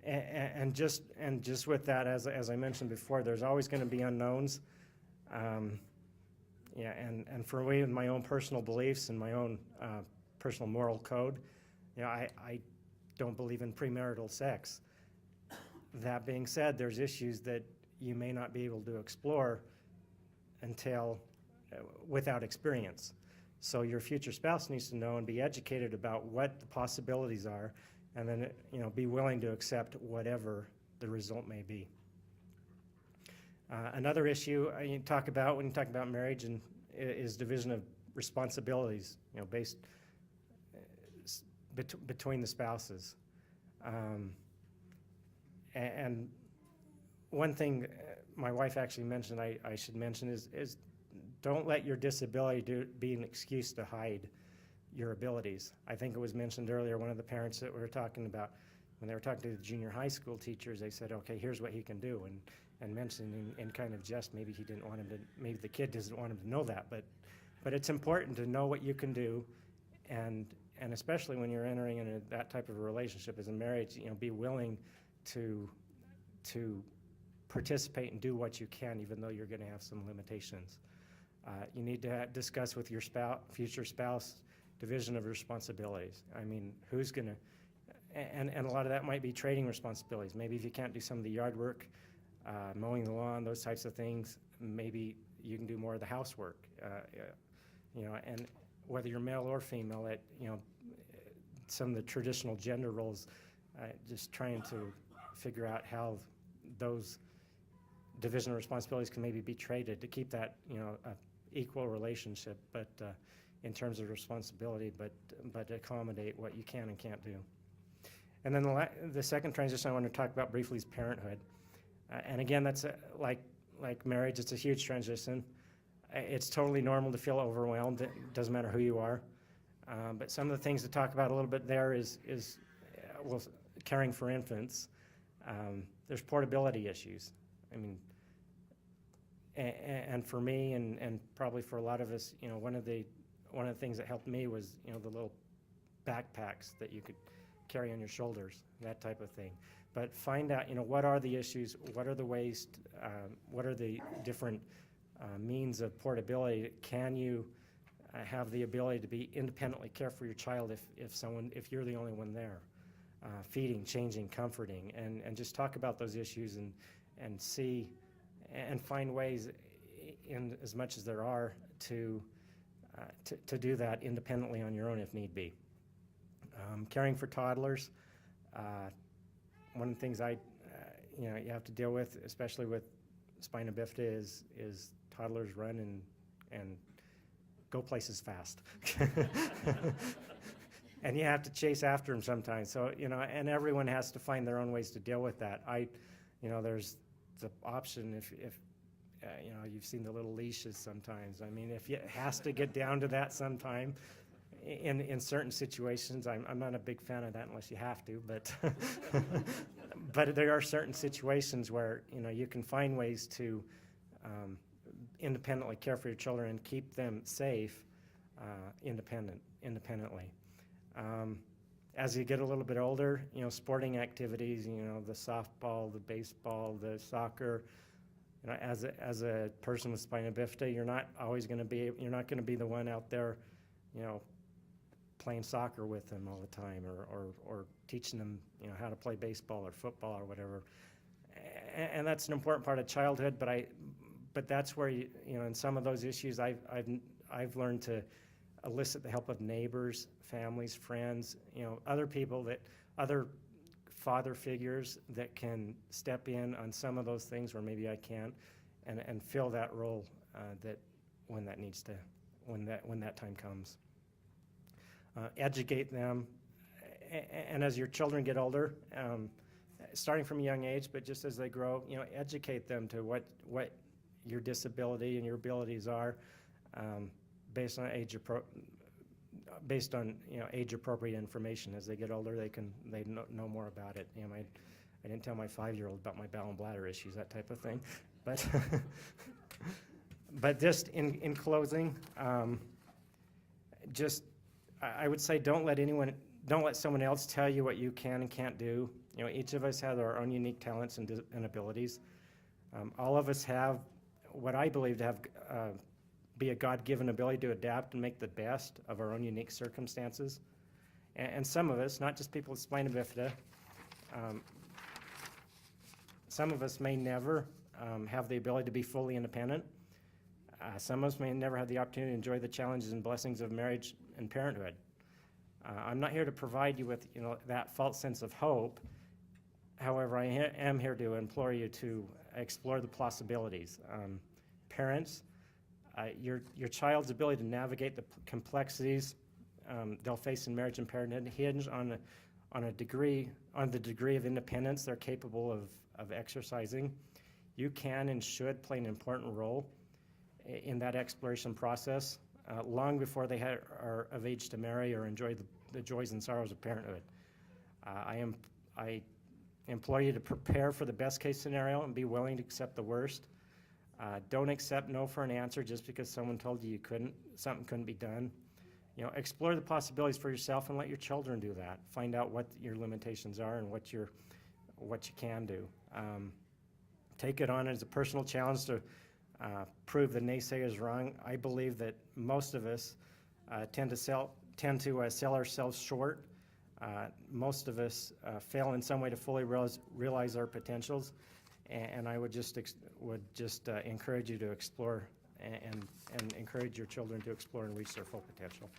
And just with that, as I mentioned before, there's always going to be unknowns. Yeah, and for me, with my own personal beliefs and my own personal moral code, I don't believe in premarital sex. That being said, there's issues that you may not be able to explore until without experience. So your future spouse needs to know and be educated about what the possibilities are, and then be willing to accept whatever the result may be. Another issue you talk about when you talk about marriage is division of responsibilities, based between the spouses. And one thing my wife actually mentioned I should mention is don't let your disability be an excuse to hide your abilities. I think it was mentioned earlier, one of the parents that we were talking about, when they were talking to the junior high school teachers, they said, okay, here's what he can do, and mentioned in kind of jest, maybe maybe the kid doesn't want him to know that, but it's important to know what you can do, and especially when you're entering into that type of a relationship as a marriage, be willing to participate and do what you can, even though you're going to have some limitations. You need to discuss with your future spouse, division of responsibilities. I mean, who's going to, and a lot of that might be trading responsibilities. Maybe if you can't do some of the yard work, mowing the lawn, those types of things, maybe you can do more of the housework. And whether you're male or female, some of the traditional gender roles, just trying to figure out how those division of responsibilities can maybe be traded to keep that, a equal relationship, but in terms of responsibility, but accommodate what you can and can't do. And then the second transition I want to talk about briefly is parenthood. And again, that's like marriage, it's a huge transition. It's totally normal to feel overwhelmed. It doesn't matter who you are. But some of the things to talk about a little bit there is caring for infants. There's portability issues. I mean, and for me and probably for a lot of us, one of the things that helped me was, the little backpacks that you could carry on your shoulders, that type of thing. But find out, what are the issues, what are the ways, what are the different means of portability. Can you have the ability to be independently care for your child if you're the only one there? Feeding, changing, comforting, and just talk about those issues and see and find ways, in as much as there are, to do that independently on your own if need be. Caring for toddlers, one of the things you have to deal with, especially with Spina Bifida, is toddlers run and go places fast. And you have to chase after them sometimes. So, and everyone has to find their own ways to deal with that. There's the option if you've seen the little leashes sometimes. I mean, if it has to get down to that sometime, in certain situations, I'm not a big fan of that unless you have to, but but there are certain situations where, you can find ways to independently care for your children and keep them safe independently. As you get a little bit older, sporting activities, the softball, the baseball, the soccer, as a person with spina bifida, you're not going to be the one out there, playing soccer with them all the time or teaching them, how to play baseball or football or whatever. And that's an important part of childhood, but that's where in some of those issues I've learned to elicit the help of neighbors, families, friends, other people, other father figures that can step in on some of those things where maybe I can't, and fill that role that when that time comes. Educate them, and as your children get older, starting from a young age, but just as they grow, educate them to what your disability and your abilities are. Based on age appropriate information. As they get older, they know more about it. I didn't tell my 5-year-old about my bowel and bladder issues, that type of thing. But but just in closing, I would say don't let anyone don't let someone else tell you what you can and can't do. You know, each of us have our own unique talents and abilities. All of us have what I believe to have be a God-given ability to adapt and make the best of our own unique circumstances. And some of us, not just people with spina bifida, some of us may never have the ability to be fully independent. Some of us may never have the opportunity to enjoy the challenges and blessings of marriage and parenthood. I'm not here to provide you with, that false sense of hope. However, I am here to implore you to explore the possibilities. Parents, your child's ability to navigate the complexities they'll face in marriage and parenthood hinge on the degree of independence they're capable of exercising. You can and should play an important role in that exploration process long before they are of age to marry or enjoy the joys and sorrows of parenthood. I implore you to prepare for the best case scenario and be willing to accept the worst. Don't accept no for an answer just because someone told you something couldn't be done. Explore the possibilities for yourself and let your children do that. Find out what your limitations are and what you can do. Take it on as a personal challenge to prove the naysayers wrong. I believe that most of us tend to sell ourselves short. Most of us fail in some way to fully realize our potentials, and I would just encourage you to explore and encourage your children to explore and reach their full potential.